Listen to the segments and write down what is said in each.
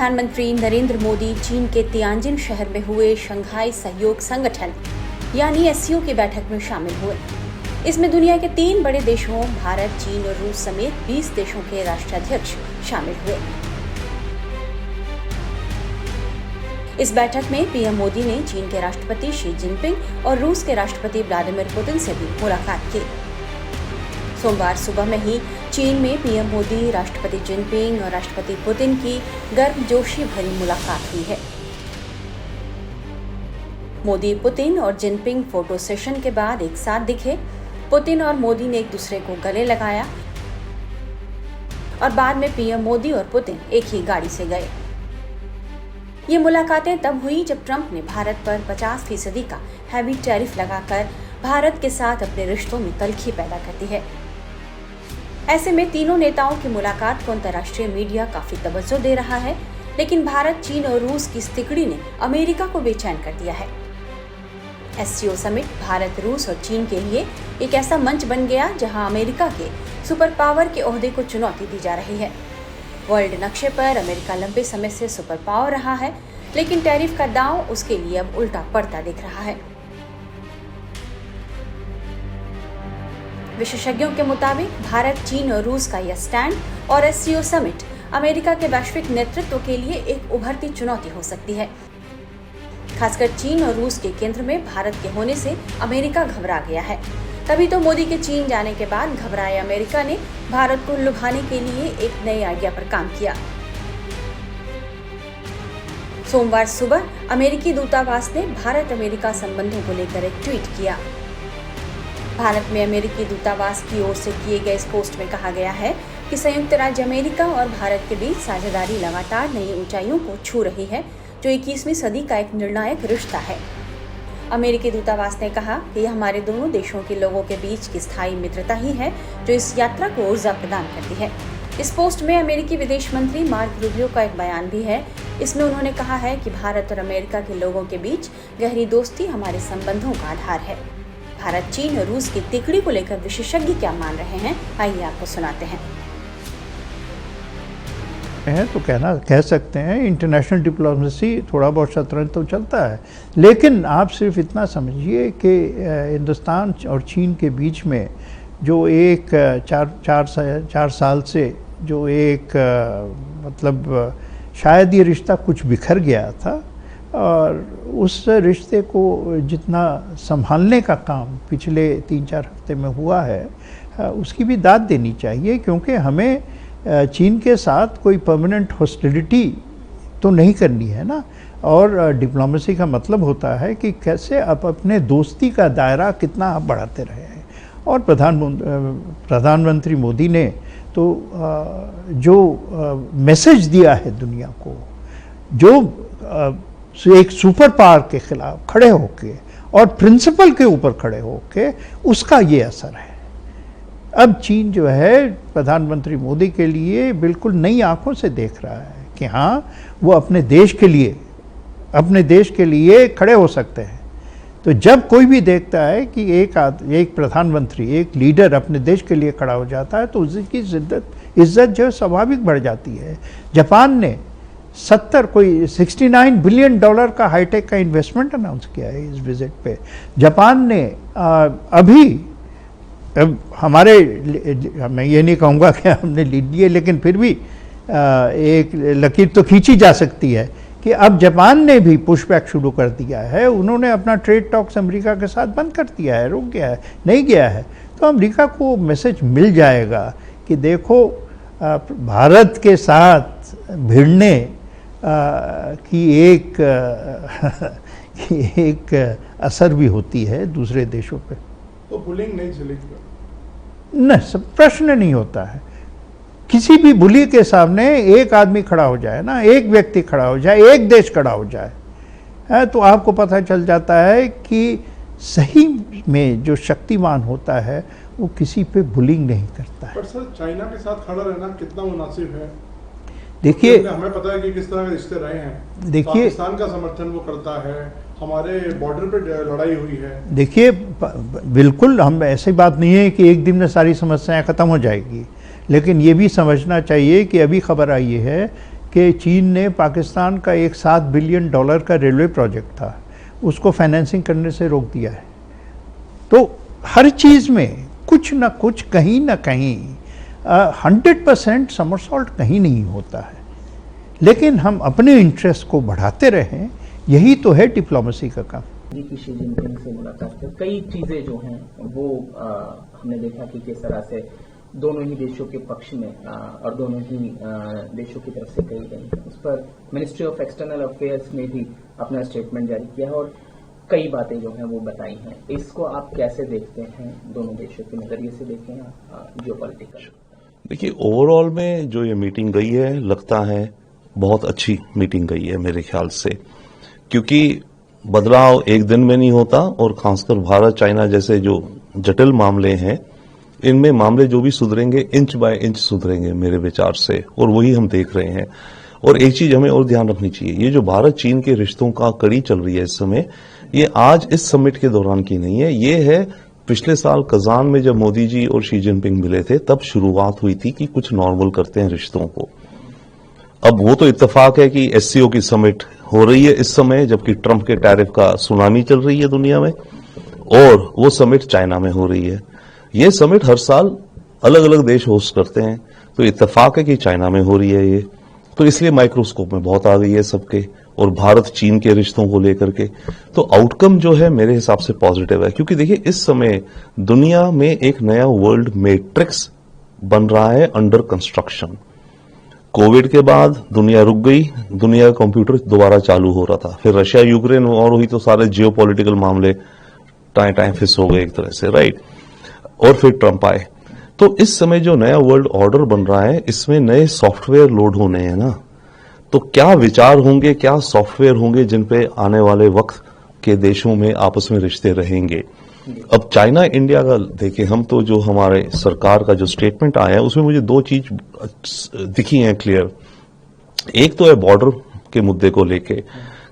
प्रधानमंत्री नरेंद्र मोदी चीन के तियानजिन शहर में हुए शंघाई सहयोग संगठन यानी एससीओ की बैठक में शामिल हुए। इसमें दुनिया के 3 बड़े देशों भारत, चीन और रूस समेत 20 देशों के राष्ट्राध्यक्ष शामिल हुए। इस बैठक में पीएम मोदी ने चीन के राष्ट्रपति शी जिनपिंग और रूस के राष्ट्रपति व्लादिमीर पुतिन से भी मुलाकात की। सोमवार सुबह में ही चीन में पीएम मोदी, राष्ट्रपति जिनपिंग और राष्ट्रपति पुतिन की गर्मजोशी भरी मुलाकात हुई है। मोदी, पुतिन और जिनपिंग फोटो सेशन के बाद एक साथ दिखे। पुतिन और मोदी ने एक दूसरे को गले लगाया और बाद में पीएम मोदी और पुतिन एक ही गाड़ी से गए। ये मुलाकातें तब हुई जब ट्रंप ने भारत पर 50% का हैवी टैरिफ लगाकर भारत के साथ अपने रिश्तों में तल्खी पैदा कर दी है। ऐसे में तीनों नेताओं की मुलाकात को अंतर्राष्ट्रीय मीडिया काफी तवज्जो दे रहा है, लेकिन भारत, चीन और रूस की इस तिकड़ी ने अमेरिका को बेचैन कर दिया है। एससीओ समिट भारत, रूस और चीन के लिए एक ऐसा मंच बन गया जहां अमेरिका के सुपर पावर के ओहदे को चुनौती दी जा रही है। वर्ल्ड नक्शे पर अमेरिका लंबे समय से सुपर पावर रहा है, लेकिन टैरिफ का दांव उसके लिए अब उल्टा पड़ता दिख रहा है। विशेषज्ञों के मुताबिक भारत, चीन और रूस का यह स्टैंड और एससीओ समिट अमेरिका के वैश्विक नेतृत्व के लिए एक उभरती चुनौती हो सकती है। खासकर चीन और रूस के केंद्र में भारत के होने से अमेरिका घबरा गया है। तभी तो मोदी के चीन जाने के बाद घबराए अमेरिका ने भारत को लुभाने के लिए एक नए आइडिया पर काम किया। सोमवार सुबह अमेरिकी दूतावास ने भारत अमेरिका संबंधों को लेकर एक ट्वीट किया। भारत में अमेरिकी दूतावास की ओर से किए गए इस पोस्ट में कहा गया है कि संयुक्त राज्य अमेरिका और भारत के बीच साझेदारी लगातार नई ऊंचाइयों को छू रही है, जो 21वीं सदी का एक निर्णायक रिश्ता है। अमेरिकी दूतावास ने कहा कि यह हमारे दोनों देशों के लोगों के बीच की स्थायी मित्रता ही है जो इस यात्रा को ऊर्जा प्रदान करती है। इस पोस्ट में अमेरिकी विदेश मंत्री मार्क रूबियो का एक बयान भी है। इसमें उन्होंने कहा है कि भारत और अमेरिका के लोगों के बीच गहरी दोस्ती हमारे संबंधों का आधार है। भारत, चीन और रूस की तिकड़ी को लेकर विशेषज्ञ क्या मान रहे हैं, आइए आपको सुनाते हैं। तो कह सकते हैं इंटरनेशनल डिप्लोमेसी थोड़ा बहुत शतरंज तो चलता है, लेकिन आप सिर्फ इतना समझिए कि हिंदुस्तान और चीन के बीच में जो एक चार साल से जो एक मतलब शायद ये रिश्ता कुछ बिखर गया था, और उस रिश्ते को जितना संभालने का काम पिछले 3-4 हफ्ते में हुआ है, उसकी भी दाद देनी चाहिए, क्योंकि हमें चीन के साथ कोई परमानेंट हॉस्टिलिटी तो नहीं करनी है ना। और डिप्लोमेसी का मतलब होता है कि कैसे आप अपने दोस्ती का दायरा कितना आप बढ़ाते रहे हैं। और प्रधानमंत्री मोदी ने तो जो मैसेज दिया है दुनिया को, जो एक सुपर पावर के खिलाफ खड़े होके और प्रिंसिपल के ऊपर खड़े होके, उसका ये असर है। अब चीन जो है प्रधानमंत्री मोदी के लिए बिल्कुल नई आंखों से देख रहा है कि हाँ, वो अपने देश के लिए खड़े हो सकते हैं। तो जब कोई भी देखता है कि एक प्रधानमंत्री, एक लीडर अपने देश के लिए खड़ा हो जाता है, तो उसकी इज्जत जो है स्वाभाविक बढ़ जाती है। जापान ने 69 बिलियन डॉलर का हाईटेक का इन्वेस्टमेंट अनाउंस किया है इस विजिट पे। जापान ने मैं ये नहीं कहूँगा कि हमने लीड लिए, लेकिन फिर भी एक लकीर तो खींची जा सकती है कि अब जापान ने भी पुशबैक शुरू कर दिया है। उन्होंने अपना ट्रेड टॉक्स अमेरिका के साथ बंद कर दिया है, रुक गया है, नहीं गया है। तो अमेरिका को मैसेज मिल जाएगा कि देखो, भारत के साथ भिड़ने की एक असर भी होती है दूसरे देशों पे। तो बुलिंग नहीं चलेगी? नहीं, सब प्रश्न नहीं होता है। किसी भी बुली के सामने एक आदमी खड़ा हो जाए ना, एक व्यक्ति खड़ा हो जाए, एक देश खड़ा हो जाए, तो आपको पता चल जाता है कि सही में जो शक्तिमान होता है वो किसी पे बुलिंग नहीं करता है। पर सर, चाइना के साथ खड़ा रहना कितना मुनासिब है? देखिए, हमें पता है कि किस तरह के रिश्ते रहे हैं। देखिए, पाकिस्तान का समर्थन वो करता है, हमारे बॉर्डर पे लड़ाई हुई है। देखिए, बिल्कुल हम ऐसी बात नहीं है कि एक दिन में सारी समस्याएं ख़त्म हो जाएगी, लेकिन ये भी समझना चाहिए कि अभी खबर आई है कि चीन ने पाकिस्तान का एक $7 बिलियन का रेलवे प्रोजेक्ट था, उसको फाइनेंसिंग करने से रोक दिया है। तो हर चीज़ में कुछ ना कुछ, कहीं ना कहीं 100% समरसॉल्ट कहीं नहीं होता है, लेकिन हम अपने इंटरेस्ट को बढ़ाते रहें, यही तो है डिप्लोमेसी का काम। की शी जिनपिंग से मुलाकात कर कई चीजें जो हैं वो हमने देखा कि किस तरह से दोनों ही देशों के पक्ष में और दोनों ही देशों की तरफ से कही गई। उस पर मिनिस्ट्री ऑफ एक्सटर्नल अफेयर्स ने भी अपना स्टेटमेंट जारी किया है और कई बातें जो हैं वो बताई हैं। इसको आप कैसे देखते हैं, दोनों देशों के नजरिए से देखें या जियोपॉलिटिकल? देखिए, ओवरऑल में जो ये मीटिंग गई है, लगता है बहुत अच्छी मीटिंग गई है मेरे ख्याल से, क्योंकि बदलाव एक दिन में नहीं होता और खासकर भारत चाइना जैसे जो जटिल मामले हैं, इनमें मामले जो भी सुधरेंगे इंच बाय इंच सुधरेंगे मेरे विचार से, और वही हम देख रहे हैं। और एक चीज हमें और ध्यान रखनी चाहिए, ये जो भारत चीन के रिश्तों का कड़ी चल रही है इस समय, ये आज इस समिट के दौरान की नहीं है, ये है पिछले साल कजान में जब मोदी जी और शी जिनपिंग मिले थे, तब शुरुआत हुई थी कि कुछ नॉर्मल करते हैं रिश्तों को। अब वो तो इत्तेफाक है कि एससीओ की समिट हो रही है इस समय, जबकि ट्रंप के टैरिफ का सुनामी चल रही है दुनिया में, और वो समिट चाइना में हो रही है। ये समिट हर साल अलग अलग देश होस्ट करते हैं, तो इत्तेफाक है कि चाइना में हो रही है ये, तो इसलिए माइक्रोस्कोप में बहुत आ गई है सबके, और भारत चीन के रिश्तों को लेकर के। तो आउटकम जो है मेरे हिसाब से पॉजिटिव है, क्योंकि देखिए इस समय दुनिया में एक नया वर्ल्ड मैट्रिक्स बन रहा है अंडर कंस्ट्रक्शन। कोविड के बाद दुनिया रुक गई, दुनिया का कंप्यूटर दोबारा चालू हो रहा था, फिर रशिया यूक्रेन वॉर हुई तो सारे जियोपॉलिटिकल मामले टाइम टाइम फिस हो गए एक तरह से, राइट, और फिर ट्रंप आए। तो इस समय जो नया वर्ल्ड ऑर्डर बन रहा है, इसमें नए सॉफ्टवेयर लोड होने हैं ना, तो क्या विचार होंगे, क्या सॉफ्टवेयर होंगे जिन पे आने वाले वक्त के देशों में आपस में रिश्ते रहेंगे। अब चाइना इंडिया का देखें हम, तो जो हमारे सरकार का जो स्टेटमेंट आया है उसमें मुझे दो चीज दिखी हैं क्लियर। एक तो है बॉर्डर के मुद्दे को लेके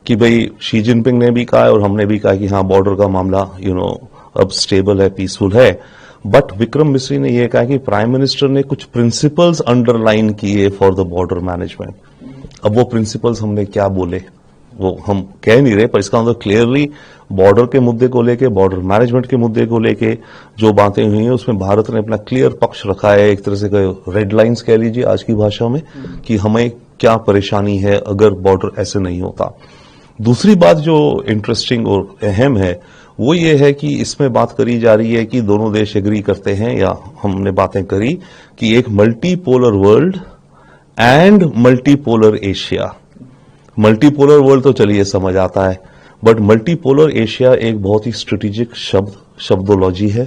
कि भाई शी जिनपिंग ने भी कहा है और हमने भी कहा कि हाँ बॉर्डर का मामला अब स्टेबल है, पीसफुल है। बट विक्रम मिश्री ने यह कहा कि प्राइम मिनिस्टर ने कुछ प्रिंसिपल्स अंडरलाइन किए फॉर द बॉर्डर मैनेजमेंट। अब वो प्रिंसिपल्स हमने क्या बोले वो हम कह नहीं रहे, पर इसका मतलब क्लियरली बॉर्डर के मुद्दे को लेके, बॉर्डर मैनेजमेंट के मुद्दे को लेके जो बातें हुई हैं उसमें भारत ने अपना क्लियर पक्ष रखा है, एक तरह से रेड लाइंस कह लीजिए आज की भाषा में, कि हमें क्या परेशानी है अगर बॉर्डर ऐसे नहीं होता। दूसरी बात जो इंटरेस्टिंग और अहम है वो ये है कि इसमें बात करी जा रही है कि दोनों देश एग्री करते हैं, या हमने बातें करी कि एक multipolar world and multipolar Asia. Multipolar world तो चलिए समझ आता है, बट मल्टीपोलर एशिया एक बहुत ही स्ट्रेटेजिक शब्दोलॉजी है,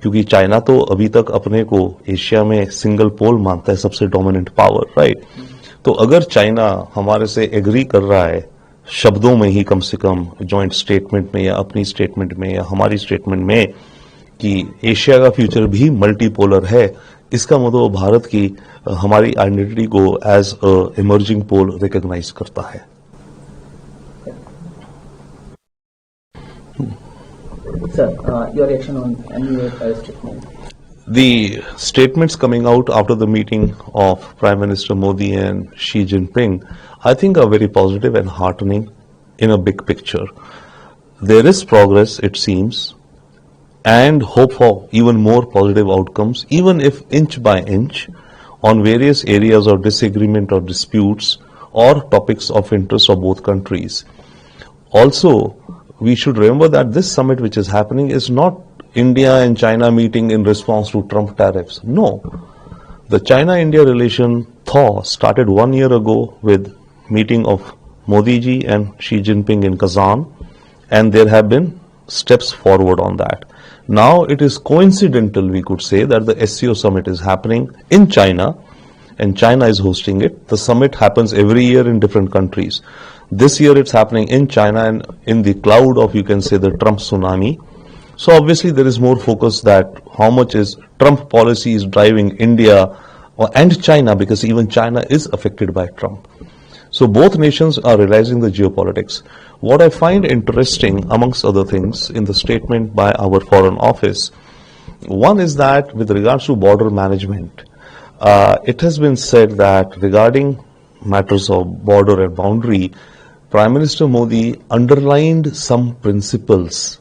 क्योंकि चाइना तो अभी तक अपने को एशिया में सिंगल पोल मानता है, सबसे डोमिनेंट पावर, राइट। तो अगर चाइना हमारे से एग्री कर रहा है शब्दों में ही, कम से कम जॉइंट स्टेटमेंट में या अपनी स्टेटमेंट में या हमारी स्टेटमेंट में, कि एशिया का फ्यूचर भी मल्टीपोलर है, इसका मतलब भारत की हमारी आइडेंटिटी को as a emerging pole recognise करता है। Sir, your reaction on MUA statement? The statements coming out after the meeting of Prime Minister Modi and Xi Jinping, I think, are very positive and heartening in a big picture. There is progress, it seems, and hope for even more positive outcomes, even if inch by inch, on various areas of disagreement or disputes or topics of interest of both countries. Also, we should remember that this summit which is happening is not India and China meeting in response to Trump tariffs. No. The China-India relation thaw started 1 year ago with meeting of Modi ji and Xi Jinping in Kazan, and there have been steps forward on that. Now it is coincidental, we could say, that the SCO summit is happening in China and China is hosting it. The summit happens every year in different countries. This year it's happening in China and in the cloud of, you can say, the Trump tsunami. So obviously there is more focus that how much is Trump policy is driving India and China, because even China is affected by Trump. So both nations are realizing the geopolitics. What I find interesting, amongst other things, in the statement by our Foreign Office, one is that with regards to border management, it has been said that regarding matters of border and boundary, Prime Minister Modi underlined some principles.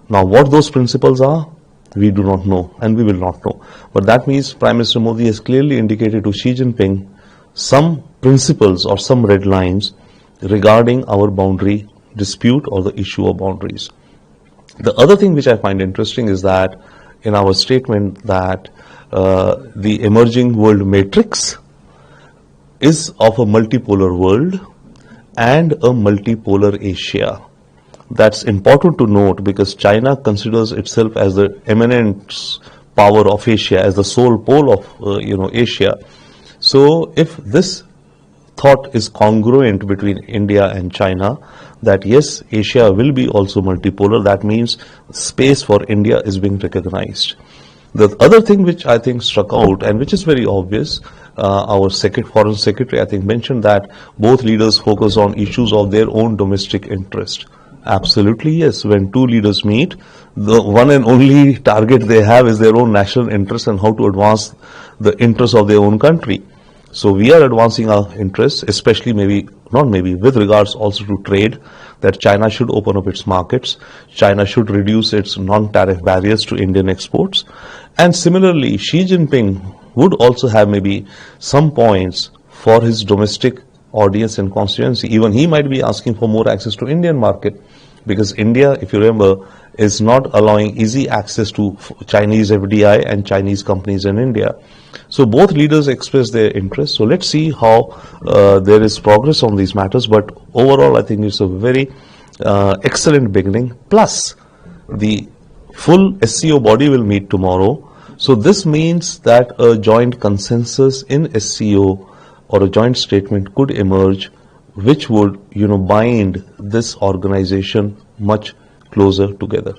Now, what those principles are, we do not know and we will not know. But that means Prime Minister Modi has clearly indicated to Xi Jinping some principles or some red lines regarding our boundary dispute or the issue of boundaries. The other thing which I find interesting is that in our statement that the emerging world matrix is of a multipolar world and a multipolar Asia. That's important to note because China considers itself as the eminent power of Asia, as the sole pole of Asia. So if this thought is congruent between India and China, that yes, Asia will be also multipolar, that means space for India is being recognized. The other thing which I think struck out and which is very obvious, our Foreign Secretary I think mentioned that both leaders focus on issues of their own domestic interest. Absolutely yes, when two leaders meet, the one and only target they have is their own national interest and how to advance the interests of their own country. So we are advancing our interests, especially with regards also to trade, that China should open up its markets, China should reduce its non-tariff barriers to Indian exports. And similarly, Xi Jinping would also have maybe some points for his domestic audience and constituency. Even he might be asking for more access to Indian market because India, if you remember, is not allowing easy access to Chinese FDI and Chinese companies in India. So both leaders express their interest. So let's see how there is progress on these matters. But overall, I think it's a very excellent beginning. Plus, the full SCO body will meet tomorrow. So this means that a joint consensus in SCO or a joint statement could emerge, which would, bind this organization much closer together.